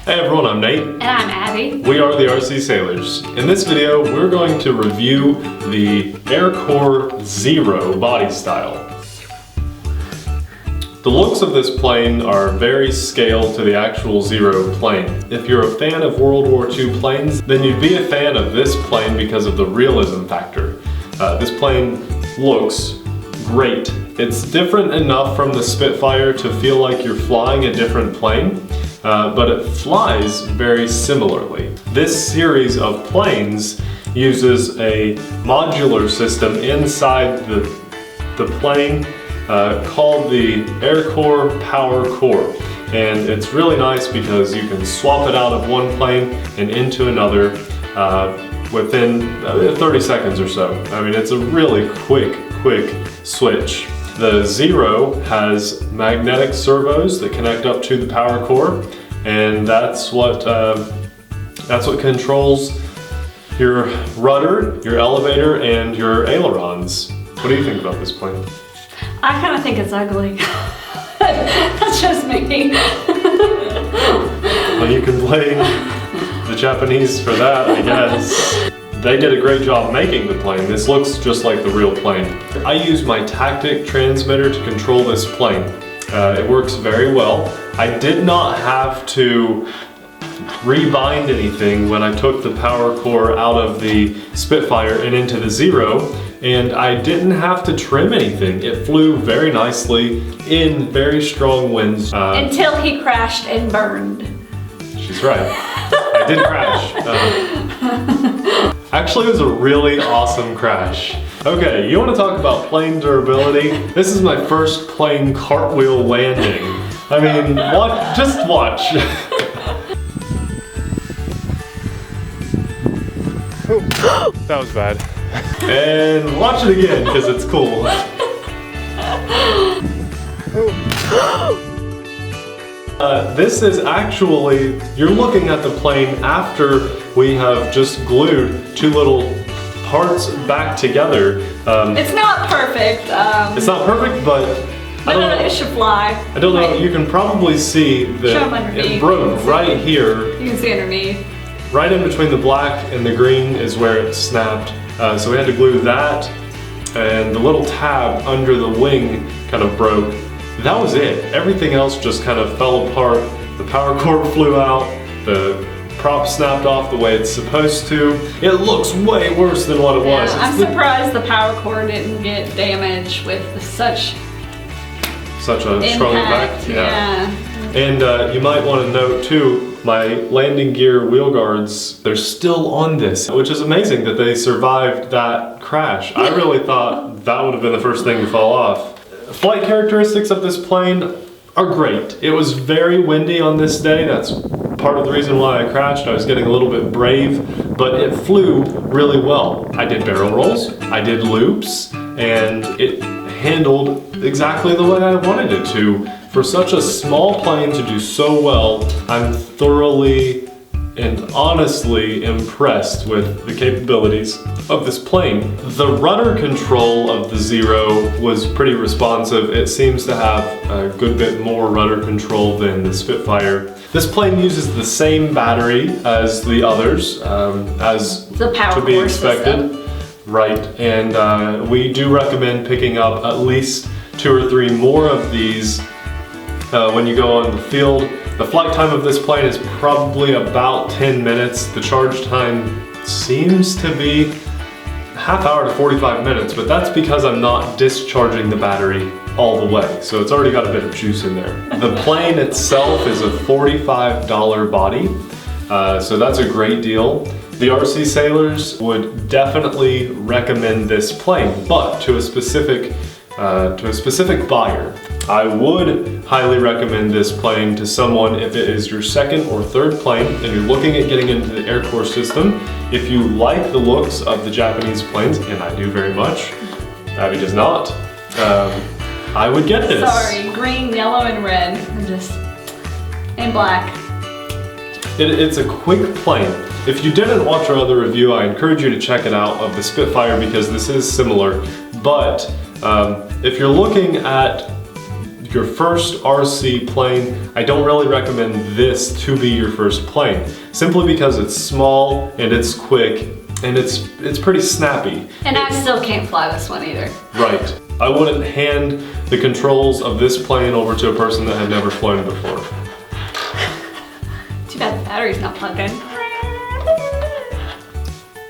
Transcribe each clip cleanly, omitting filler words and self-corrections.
Hey everyone, I'm Nate. And I'm Abby. We are the RC Sailors. In this video, we're going to review the AirCore Zero body style. The looks of this plane are very scale to the actual Zero plane. If you're a fan of World War II planes, then you'd be a fan of this plane because of the realism factor. This plane looks great. It's different enough from the Spitfire to feel like you're flying a different plane, but it flies very similarly. This series of planes uses a modular system inside the plane called the AirCore Power Core. And it's really nice because you can swap it out of one plane and into another within 30 seconds or so. I mean, it's a really quick switch. The Zero has magnetic servos that connect up to the power core, and that's what controls your rudder, your elevator, and your ailerons. What do you think about this plane? I kind of think it's ugly. That's just me. Well, you can blame the Japanese for that, I guess. They did a great job making the plane. This looks just like the real plane. I use my Tactic transmitter to control this plane. It works very well. I did not have to rebind anything when I took the power core out of the Spitfire and into the Zero, and I didn't have to trim anything. It flew very nicely in very strong winds. Until he crashed and burned. She's right. I did crash. Actually, it was a really awesome crash. Okay, you want to talk about plane durability? This is my first plane cartwheel landing. I mean, just watch. Oh, that was bad. And watch it again, because it's cool. This is actually, you're looking at the plane after we have just glued two little parts back together. It's not perfect. It's not perfect, but I don't know. It should fly. I don't know. You can probably see that it broke right here. You can see underneath. Right in between the black and the green is where it snapped. So we had to glue that, and the little tab under the wing kind of broke. That was it. Everything else just kind of fell apart. The power core flew out. The prop snapped off the way it's supposed to. It looks way worse than what it was. I'm surprised the power core didn't get damaged with such a strong impact. Yeah. And you might want to note too, my landing gear wheel guards, they're still on this, which is amazing that they survived that crash. I really thought that would have been the first thing to fall off. Flight characteristics of this plane are great. It was very windy on this day. That's part of the reason why I crashed. I was getting a little bit brave, but it flew really well. I did barrel rolls, I did loops, and it handled exactly the way I wanted it to. For such a small plane to do so well, I'm thoroughly and honestly impressed with the capabilities of this plane. The rudder control of the Zero was pretty responsive. It seems to have a good bit more rudder control than the Spitfire. This plane uses the same battery as the others, as the power to be core expected. System. Right, and we do recommend picking up at least 2 or 3 more of these when you go on the field. The flight time of this plane is probably about 10 minutes. The charge time seems to be half hour to 45 minutes, but that's because I'm not discharging the battery all the way. So it's already got a bit of juice in there. The plane itself is a $45 body, so that's a great deal. The RC Sailors would definitely recommend this plane, but to a specific buyer. I would highly recommend this plane to someone if it is your second or third plane and you're looking at getting into the AirCore system. If you like the looks of the Japanese planes, and I do very much, Abby does not, I would get this. Sorry, green, yellow, and red, and black. It's a quick plane. If you didn't watch our other review, I encourage you to check it out of the Spitfire because this is similar, but if you're looking at your first RC plane, I don't really recommend this to be your first plane, simply because it's small and it's quick and it's pretty snappy. And I still can't fly this one either. Right. I wouldn't hand the controls of this plane over to a person that had never flown it before. Too bad the battery's not plugged in.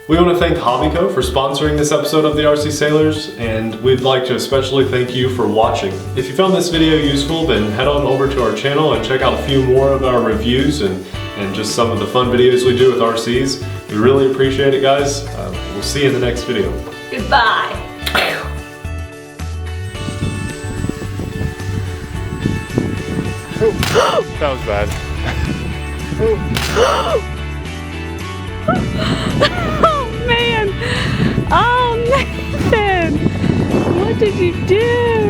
We want to thank Hobbyco for sponsoring this episode of the RC Sailors, and we'd like to especially thank you for watching. If you found this video useful, then head on over to our channel and check out a few more of our reviews and just some of the fun videos we do with RCs. We really appreciate it, guys. We'll see you in the next video. Goodbye. That was bad. Oh man! Oh Nathan! What did you do?